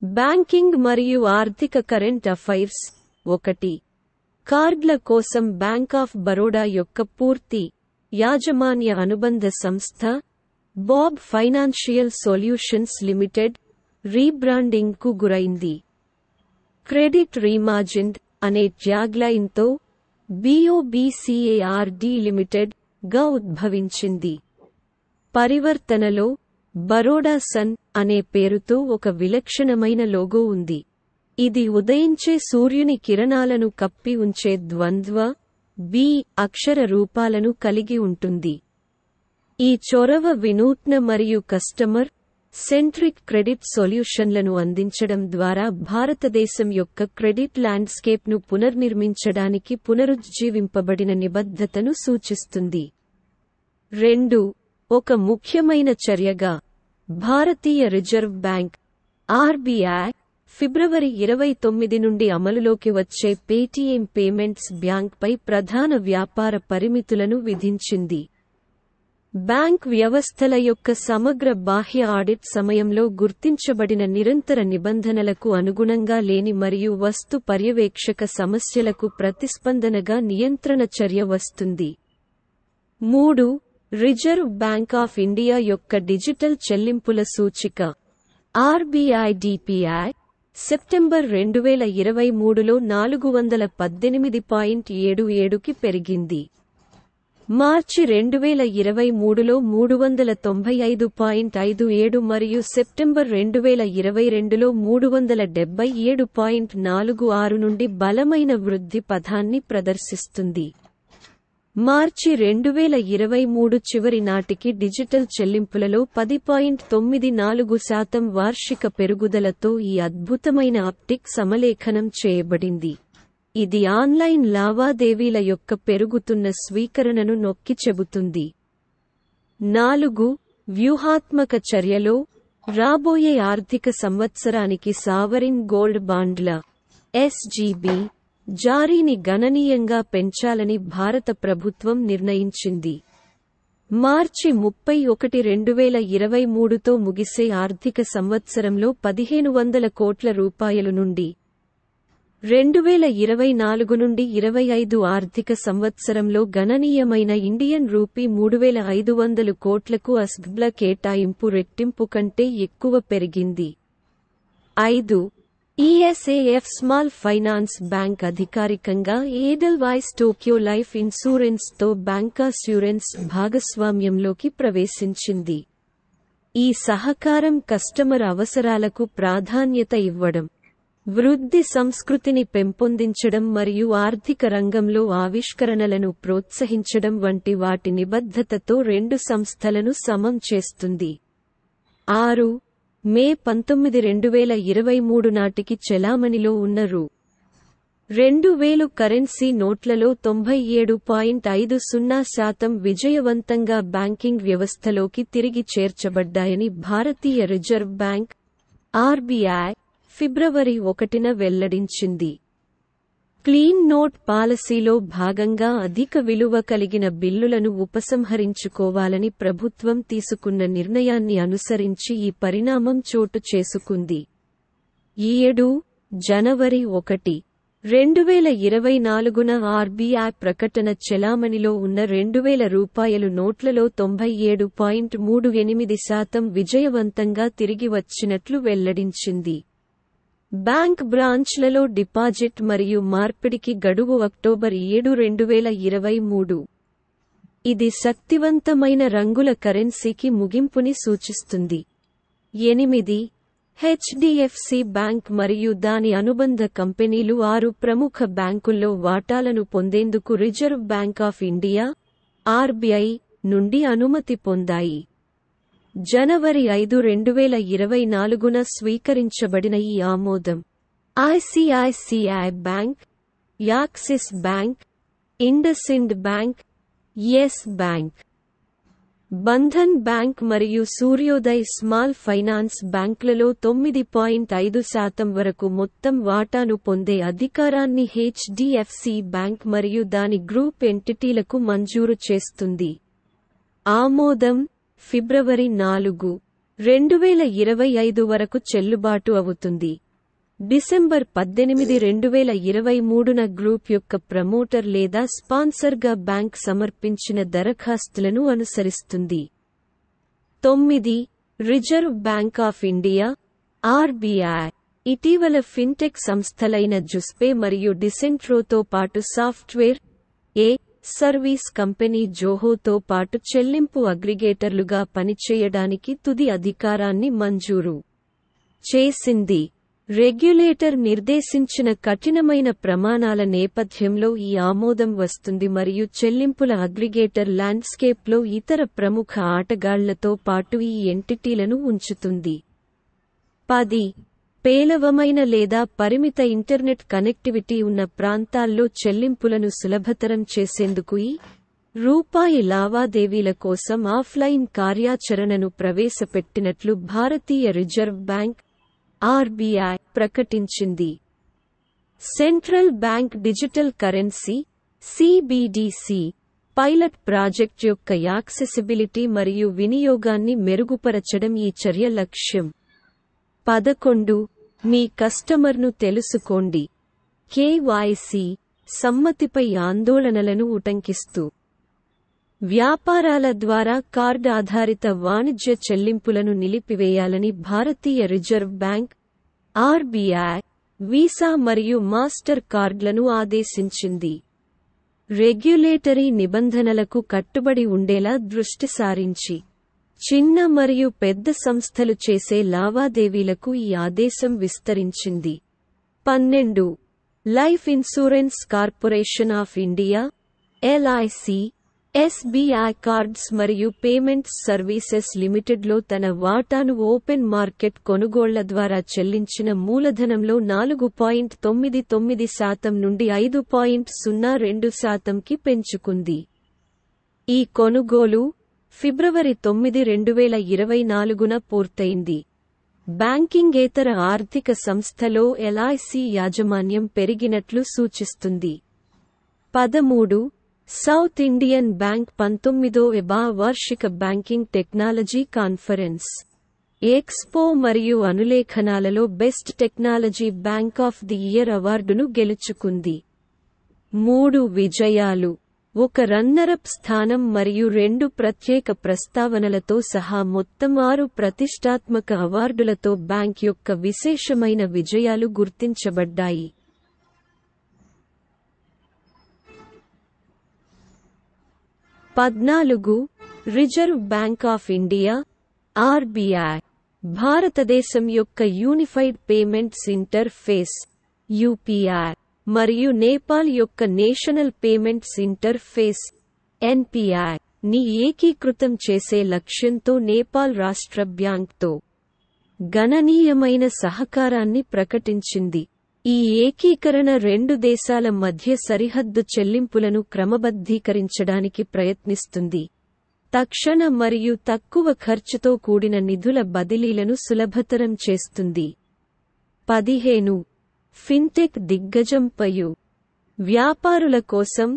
Banking మరియు ఆర్థిక current affairs 1. కార్డ్ల కోసం బ్యాంక్ ఆఫ్ బరోడా యొక్క పూర్తి యాజమాన్య అనుబంధ సంస్థ బాబ్ ఫైనాన్షియల్ సొల్యూషన్స్ లిమిటెడ్ రీబ్రాండింగ్కు గురైంది. క్రెడిట్ రీమాజిన్డ్ అనే ట్యాగ్లైన్తో BOBCARD లిమిటెడ్ గా ఉద్భవించింది. పరివర్తనలో బరోడా సన్ అనే పేరుతో ఒక విలక్షణమైన లోగో ఉంది. ఇది ఉదయించే సూర్యుని కిరణాలను కప్పి ఉంచే ద్వంద్వ బి అక్షర రూపాలను కలిగి ఉంటుంది. ఈ చొరవ వినూత్న మరియు కస్టమర్ సెంట్రిక్ క్రెడిట్ సొల్యూషన్లను అందించడం ద్వారా భారతదేశం యొక్క క్రెడిట్ ల్యాండ్స్కేప్ను పునర్నిర్మించడానికి పునరుజ్జీవింపబడిన నిబద్ధతను సూచిస్తుంది. 2. ఒక ముఖ్యమైన చర్యగా భారతీయ రిజర్వ్ బ్యాంక్ RBI ఫిబ్రవరి 29 నుండి అమలులోకి వచ్చే పేటీఎం పేమెంట్స్ బ్యాంక్పై ప్రధాన వ్యాపార పరిమితులను విధించింది. బ్యాంక్ వ్యవస్థల యొక్క సమగ్ర బాహ్య ఆడిట్ సమయంలో గుర్తించబడిన నిరంతర నిబంధనలకు అనుగుణంగా లేని మరియు వస్తు పర్యవేక్షక సమస్యలకు ప్రతిస్పందనగా నియంత్రణ చర్య వస్తుంది. 3. రిజర్వ్ బ్యాంక్ ఆఫ్ ఇండియా యొక్క డిజిటల్ చెల్లింపుల సూచిక RBI DPI సెప్టెంబర్ 2023లో 418.77కి పెరిగింది. మార్చి 2023లో 395.57 మరియు సెప్టెంబర్ 2022లో 377.46 నుండి బలమైన వృద్ధి పథాన్ని ప్రదర్శిస్తుంది. మార్చి 2023 చివరి నాటికి డిజిటల్ చెల్లింపులలో 10.94% వార్షిక పెరుగుదలతో ఈ అద్భుతమైన అప్టిక్ సమలేఖనం చేయబడింది. ఇది ఆన్లైన్ లావాదేవీల యొక్క పెరుగుతున్న స్వీకరణను నొక్కి చెబుతుంది. 4. వ్యూహాత్మక చర్యలో రాబోయే ఆర్థిక సంవత్సరానికి సావరిన్ గోల్డ్ బాండ్ల SGB జారీని గణనీయంగా పెంచాలని భారత ప్రభుత్వం నిర్ణయించింది. మార్చి 31, 2023తో ముగిసే ఆర్థిక సంవత్సరంలో 1,500 కోట్ల రూపాయలు నుండి 2024 నుండి 25 ఆర్థిక సంవత్సరంలో గణనీయమైన ఇండియన్ రూపీ 3,500 కోట్లకు అస్గ్బ్ల కేటాయింపు రెట్టింపు కంటే ఎక్కువ పెరిగింది. 5. ESAF స్మాల్ ఫైనాన్స్ బ్యాంక్ అధికారికంగా ఎడెల్వైస్ టోక్యో లైఫ్ ఇన్సూరెన్స్తో బ్యాంకాస్యూరెన్స్ భాగస్వామ్యంలోకి ప్రవేశించింది. ఈ సహకారం కస్టమర్ అవసరాలకు ప్రాధాన్యత ఇవ్వడం, వృద్ధి సంస్కృతిని పెంపొందించడం మరియు ఆర్థిక రంగంలో ఆవిష్కరణలను ప్రోత్సహించడం వంటి వాటి నిబద్ధతతో రెండు సంస్థలను సమం చేస్తుంది. 6. మే 19, 2023 నాటికి చెలామణిలో ఉన్న రూ. 2,000 కరెన్సీ నోట్లలో 97.50% విజయవంతంగా బ్యాంకింగ్ వ్యవస్థలోకి తిరిగి చేర్చబడ్డాయని భారతీయ రిజర్వ్ బ్యాంక్ RBI ఫిబ్రవరి 1న వెల్లడించింది. క్లీన్ నోట్ పాలసీలో భాగంగా అధిక విలువ కలిగిన బిల్లులను ఉపసంహరించుకోవాలని ప్రభుత్వం తీసుకున్న నిర్ణయాన్ని అనుసరించి ఈ పరిణామం చోటు చేసుకుంది. 7. జనవరి 1, 2024న RBI ప్రకటన చెలామణిలో ఉన్న రూ. 2,000 నోట్లలో 97.38% విజయవంతంగా తిరిగి వచ్చినట్లు వెల్లడించింది. బ్యాంక్ బ్రాంచ్లలో డిపాజిట్ మరియు మార్పిడికి గడువు అక్టోబర్ 7, 2023. ఇది శక్తివంతమైన రంగుల కరెన్సీకి ముగింపుని సూచిస్తుంది. 8. HDFC బ్యాంక్ మరియు దాని అనుబంధ కంపెనీలు 6 ప్రముఖ బ్యాంకుల్లో వాటాలను పొందేందుకు reserve bank of India RBI నుండి అనుమతి పొందాయి. జనవరి 5, 2024న స్వీకరించబడిన ఈ ఆమోదం ICICI bank, axis bank, IndusInd bank, yes bank, Bandhan bank మరియు సూర్యోదయ్ స్మాల్ ఫైనాన్స్ బ్యాంక్లలో 9.5% వరకు మొత్తం వాటాను పొందే అధికారాన్ని HDFC బ్యాంక్ మరియు దాని గ్రూప్ ఎంటిటీలకు మంజూరు చేస్తుంది. ఆమోదం ఫిబ్రవరి 4, 2025 వరకు చెల్లుబాటు అవుతుంది. డిసెంబర్ 18, 2023న గ్రూప్ యొక్క ప్రమోటర్ లేదా స్పాన్సర్గా బ్యాంక్ సమర్పించిన దరఖాస్తులను అనుసరిస్తుంది. 9. Reserve bank of India (RBI) ఇటీవల ఫిన్టెక్ సంస్థలైన జుస్పే మరియు డిసెంట్రోతో పాటు సాఫ్ట్వేర్ సర్వీస్ కంపెనీ జోహోతో పాటు చెల్లింపు అగ్రిగేటర్లుగా పనిచేయడానికి తుది అధికారాన్ని మంజూరు చేసింది. రెగ్యులేటర్ నిర్దేశించిన కఠినమైన ప్రమాణాల నేపథ్యంలో ఈ ఆమోదం వస్తుంది మరియు చెల్లింపుల అగ్రిగేటర్ ల్యాండ్స్కేప్లో ఇతర ప్రముఖ ఆటగాళ్లతో పాటు ఈ ఎంటిటీలను ఉంచుతుంది. 10. పేలవమైన లేదా పరిమిత ఇంటర్నెట్ కనెక్టివిటీ ఉన్న ప్రాంతాల్లో చెల్లింపులను సులభతరం చేసేందుకు ఈ రూపాయి లావాదేవీల కోసం ఆఫ్లైన్ కార్యాచరణను ప్రవేశపెట్టినట్లు భారతీయ రిజర్వ్ బ్యాంక్ (RBI) ప్రకటించింది. Central bank digital currency (CBDC) pilot project యొక్క యాక్సెసిబిలిటీ మరియు వినియోగాన్ని మెరుగుపరచడం ఈ చర్య లక్ష్యం. 11. మీ కస్టమర్ను తెలుసుకోండి. KYC సమ్మతిపై ఆందోళనలను ఉటంకిస్తూ వ్యాపారాల ద్వారా కార్డ్ ఆధారిత వాణిజ్య చెల్లింపులను నిలిపివేయాలని భారతీయ రిజర్వ్ బ్యాంక్ (RBI) వీసా మరియు మాస్టర్ కార్డ్లను ఆదేశించింది. రెగ్యులేటరీ నిబంధనలకు కట్టుబడి ఉండేలా దృష్టి సారించి చిన్న మరియు పెద్ద సంస్థలు చేసే లావాదేవీలకు ఈ ఆదేశం విస్తరించింది. 12. Life insurance corporation of India (LIC) SBI cards మరియు పేమెంట్స్ సర్వీసెస్ లిమిటెడ్లో తన వాటాను ఓపెన్ మార్కెట్ కొనుగోళ్ల ద్వారా చెల్లించిన మూలధనంలో 4.99% నుండి 5.02%కి పెంచుకుంది. ఈ కొనుగోలు ఫిబ్రవరి 9, 2024న పూర్తయింది. బ్యాంకింగేతర ఆర్థిక సంస్థలో LIC యాజమాన్యం పెరిగినట్లు సూచిస్తుంది. 13. సౌత్ ఇండియన్ బ్యాంక్ 19వ వార్షిక బ్యాంకింగ్ టెక్నాలజీ కాన్ఫరెన్స్ ఎక్స్పో మరియు అనులేఖనాలలో best technology bank of the year అవార్డును గెలుచుకుంది. 3 విజయాలు, 1 రన్నరప్ స్థానం మరియు 2 ప్రత్యేక ప్రస్తావనలతో సహా మొత్తం 6 ప్రతిష్టాత్మక అవార్డులతో బ్యాంక్ యొక్క విశేషమైన విజయాలు గుర్తించబడ్డాయి. 14. Reserve bank of India (RBI) భారతదేశం యొక్క యూనిఫైడ్ పేమెంట్స్ ఇంటర్ఫేస్ (UPI) మరియు నేపాల్ యొక్క నేషనల్ పేమెంట్స్ ఇంటర్ఫేస్ (NPI) ని ఏకీకృతం చేసే లక్ష్యంతో నేపాల్ రాష్ట్ర బ్యాంక్తో గణనీయమైన సహకారాన్ని ప్రకటించింది. ఈ ఏకీకరణ 2 దేశాల మధ్య సరిహద్దు చెల్లింపులను క్రమబద్ధీకరించడానికి ప్రయత్నిస్తుంది, తక్షణ మరియు తక్కువ ఖర్చుతో కూడిన నిధుల బదిలీలను సులభతరం చేస్తుంది. 15. ఫిన్టెక్ దిగ్గజం పయు వ్యాపారుల కోసం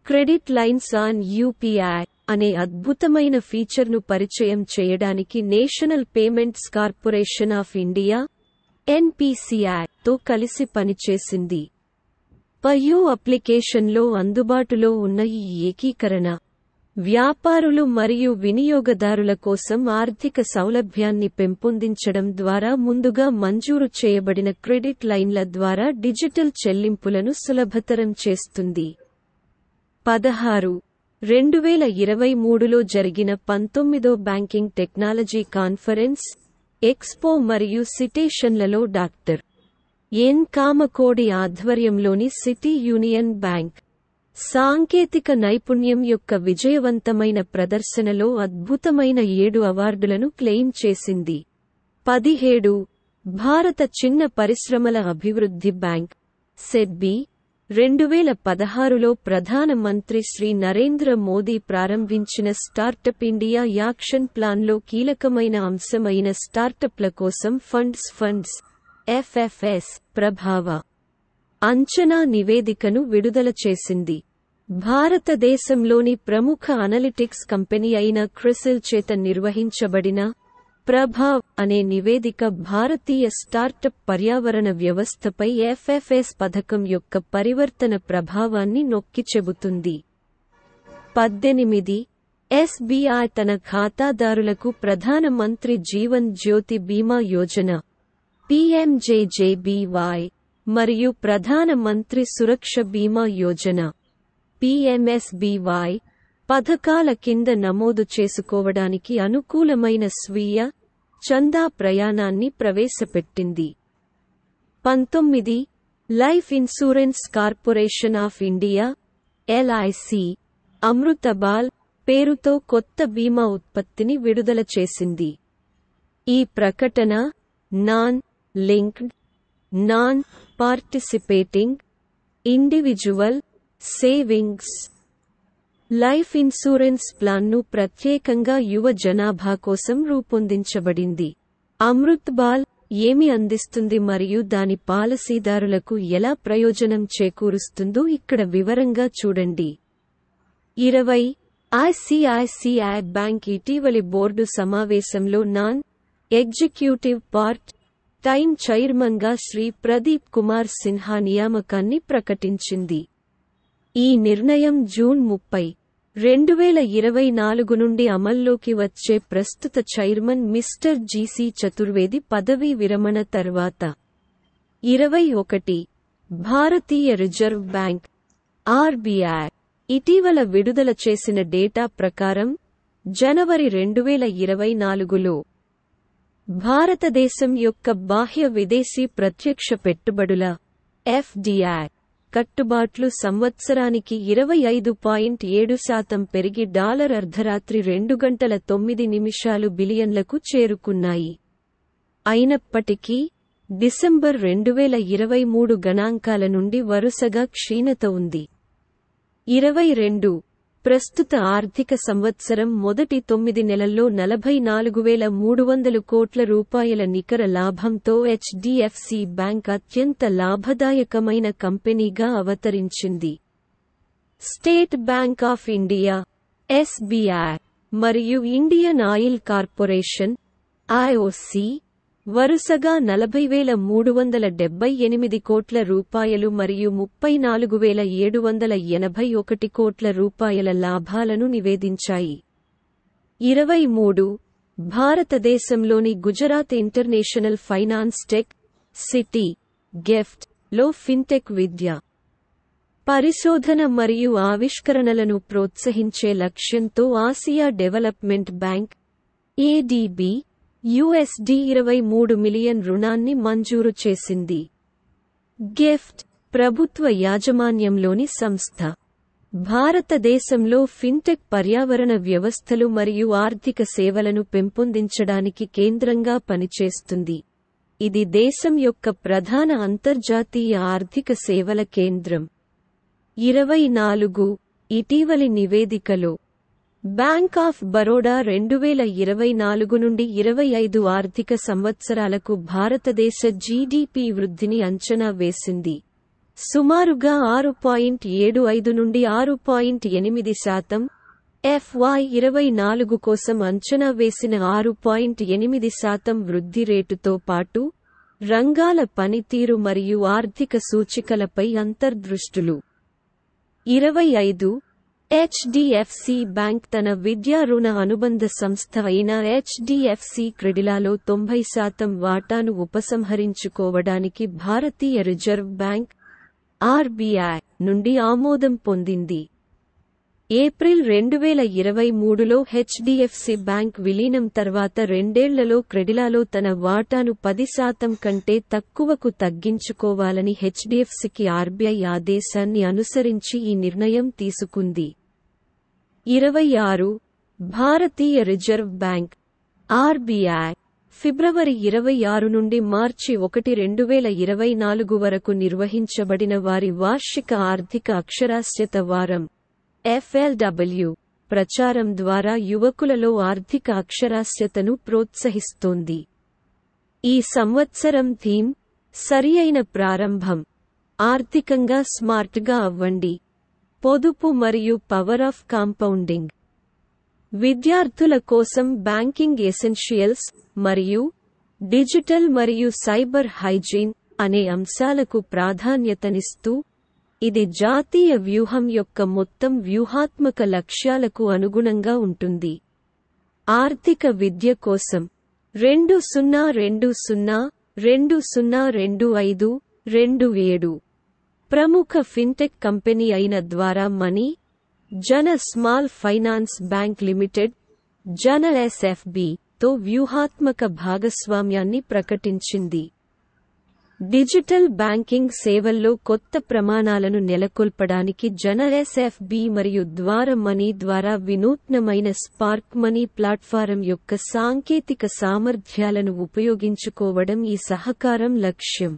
క్రెడిట్ లైన్స్ ఆన్ UPI అనే అద్భుతమైన ఫీచర్ను పరిచయం చేయడానికి national payments corporation of India (NPCI) తో కలిసి పనిచేసింది. పయు అప్లికేషన్లో అందుబాటులో ఉన్న ఈ ఏకీకరణ వ్యాపారులు మరియు వినియోగదారుల కోసం ఆర్థిక సౌలభ్యాన్ని పెంపొందించడం ద్వారా ముందుగా మంజూరు చేయబడిన క్రెడిట్ లైన్ల ద్వారా డిజిటల్ చెల్లింపులను సులభతరం చేస్తుంది. 16. 2023లో జరిగిన 19వ బ్యాంకింగ్ టెక్నాలజీ కాన్ఫరెన్స్ ఎక్స్పో మరియు సిటేషన్లలో డాక్టర్ ఎన్ కామకోడి ఆధ్వర్యంలోని సిటీ యూనియన్ బ్యాంక్ సాంకేతిక నైపుణ్యం యొక్క విజయవంతమైన ప్రదర్శనలో అద్భుతమైన 7 అవార్డులను క్లెయిమ్ చేసింది. 17. భారత చిన్న పరిశ్రమల అభివృద్ధి బ్యాంక్ (SEDBI) 2016లో ప్రధాన మంత్రి శ్రీ నరేంద్ర మోదీ ప్రారంభించిన స్టార్టప్ ఇండియా యాక్షన్ ప్లాన్లో కీలకమైన అంశమైన స్టార్టప్ల కోసం ఫండ్స్ FFS ప్రభావ అంచనా నివేదికను విడుదల చేసింది. భారతదేశంలోని ప్రముఖ అనలిటిక్స్ కంపెనీ అయిన క్రిసిల్ చేత నిర్వహించబడిన ప్రభావ్ అనే నివేదిక భారతీయ స్టార్టప్ పర్యావరణ వ్యవస్థపై ఎఫ్ఎఫ్ఎస్ పథకం యొక్క పరివర్తన ప్రభావాన్ని నొక్కి చెబుతుంది. 18 ఎస్బీఐ తన ఖాతాదారులకు ప్రధాన మంత్రి జీవన్ జ్యోతి బీమా యోజన (పీఎంజేజేబీవై) మరియు ప్రధాన మంత్రి సురక్ష బీమా యోజన (పీఎంఎస్బీవై) పథకాల కింద నమోదు చేసుకోవడానికి అనుకూలమైన స్వీయ చందా ప్రయాణాన్ని ప్రవేశపెట్టింది. 19 life insurance corporation of India (LIC) Amritbaal పేరుతో కొత్త బీమా ఉత్పత్తిని విడుదల చేసింది. ఈ ప్రకటన non linked, non participating individual savings life insurance ప్లాన్ను ప్రత్యేకంగా యువ జనాభా కోసం రూపొందించబడింది. అమృత్బాల్ ఏమి అందిస్తుంది మరియు దాని పాలసీదారులకు ఎలా ప్రయోజనం చేకూరుస్తుందో ఇక్కడ వివరంగా చూడండి. 20 ఐసిఐసిఐ బ్యాంక్ ఇటీవలి బోర్డు సమావేశంలో నాన్ ఎగ్జిక్యూటివ్ పార్ట్ టైమ్ చైర్మన్గా శ్రీ ప్రదీప్ కుమార్ సిన్హా నియామకాన్ని ప్రకటించింది. ఈ నిర్ణయం జూన్ 30, 2024 నుండి అమల్లోకి వచ్చే ప్రస్తుత చైర్మన్ మిస్టర్ జీసీ చతుర్వేది పదవీ విరమణ తర్వాత. 21 భారతీయ రిజర్వ్ బ్యాంక్ ఆర్బీఐ ఇటీవల విడుదల చేసిన డేటా ప్రకారం జనవరి 2024లో భారతదేశం యొక్క బాహ్య విదేశీ ప్రత్యక్ష పెట్టుబడుల ఎఫ్డిఐ కట్టుబాట్లు సంవత్సరానికి 25.7% పెరిగి అర్ధరాత్రి 2:09 బిలియన్లకు చేరుకున్నాయి. అయినప్పటికీ డిసెంబర్ 2023 గణాంకాల నుండి వరుసగా క్షీణత ఉంది. 22 ప్రస్తుత ఆర్థిక సంవత్సరం మొదటి 9 నెలల్లో 44,300 కోట్ల రూపాయల నికర లాభంతో హెచ్డిఎఫ్సి బ్యాంక్ అత్యంత లాభదాయకమైన కంపెనీగా అవతరించింది. State bank of India SBI మరియు ఇండియన్ ఆయిల్ కార్పొరేషన్ ఐఓసి వరుసగా 40,378 కోట్ల రూపాయలు మరియు 34,781 కోట్ల రూపాయల లాభాలను నివేదించాయి. 23 భారతదేశంలోని Gujarat international finance tech city gift లో ఫిన్టెక్ విద్య, పరిశోధన మరియు ఆవిష్కరణలను ప్రోత్సహించే లక్ష్యంతో Asia development bank ADB $23 million రుణాన్ని మంజూరు చేసింది. గిఫ్ట్ ప్రభుత్వ యాజమాన్యంలోని సంస్థ. భారతదేశంలో ఫిన్టెక్ పర్యావరణ వ్యవస్థలు మరియు ఆర్థిక సేవలను పెంపొందించడానికి కేంద్రంగా పనిచేస్తుంది. ఇది దేశం యొక్క ప్రధాన అంతర్జాతీయ ఆర్థిక సేవల కేంద్రం. 24 ఇటీవలి నివేదికలో బ్యాంక్ ఆఫ్ బరోడా 2024 నుండి 25 ఆర్థిక సంవత్సరాలకు భారతదేశ జీడీపీ వృద్ధిని అంచనా వేసింది. సుమారుగా 6.75 నుండి 6.8%, FY24 కోసం అంచనా వేసిన 6.8% వృద్ధి రేటుతో పాటు రంగాల పనితీరు మరియు ఆర్థిక సూచికలపై అంతర్దృష్టులు. 25 హెచ్డిఎఫ్సి బ్యాంక్ తన విద్యా రుణ అనుబంధ సంస్థ అయిన హెచ్డిఎఫ్సి క్రెడిలాలో 90% వాటాను ఉపసంహరించుకోవడానికి భారతీయ రిజర్వ్ బ్యాంక్ ఆర్బీఐ నుండి ఆమోదం పొందింది. ఏప్రిల్ 2023లో హెచ్డిఎఫ్సి బ్యాంక్ విలీనం తర్వాత 2 ఏళ్లలో క్రెడిలాలో తన వాటాను 10% కంటే తక్కువకు తగ్గించుకోవాలని హెచ్డిఎఫ్సికి ఆర్బీఐ ఆదేశాన్ని అనుసరించి ఈ నిర్ణయం తీసుకుంది. 26 భారతీయ రిజర్వ్ బ్యాంక్ ఆర్బీఐ ఫిబ్రవరి 26 నుండి మార్చి 1, 2024 వరకు నిర్వహించబడిన వారి వార్షిక ఆర్థిక అక్షరాస్యత వారం FLW ప్రచారం ద్వారా యువకులలో ఆర్థిక అక్షరాస్యతను ప్రోత్సహిస్తోంది. ఈ సంవత్సరం థీమ్ సరియైన ప్రారంభం. ఆర్థికంగా స్మార్ట్గా అవ్వండి. పొదుపు మరియు పవర్ ఆఫ్ కాంపౌండింగ్. విద్యార్థుల కోసం బ్యాంకింగ్ ఎసెన్షియల్స్ మరియు డిజిటల్ మరియు సైబర్ హైజీన్ అనే అంశాలకు ప్రాధాన్యతనిస్తూ, ఇది జాతీయ వ్యూహం యొక్క మొత్తం వ్యూహాత్మక లక్ష్యాలకు అనుగుణంగా ఉంటుంది. ఆర్థిక విద్య కోసం 2020-2025-27 ప్రముఖ ఫిన్టెక్ కంపెనీ అయిన ద్వారా మనీ, జన స్మాల్ ఫైనాన్స్ బ్యాంక్ లిమిటెడ్, జన ఎస్ఎఫ్బి తో వ్యూహాత్మక భాగస్వామ్యాన్ని ప్రకటించింది. డిజిటల్ బ్యాంకింగ్ సేవల్లో కొత్త ప్రమాణాలను నెలకొల్పడానికి జన ఎస్ఎఫ్బి మరియు ద్వారా మనీ ద్వారా వినూత్నమైన స్పార్క్ మనీ ప్లాట్ఫారం యొక్క సాంకేతిక సామర్థ్యాలను ఉపయోగించుకోవడం ఈ సహకారం లక్ష్యం.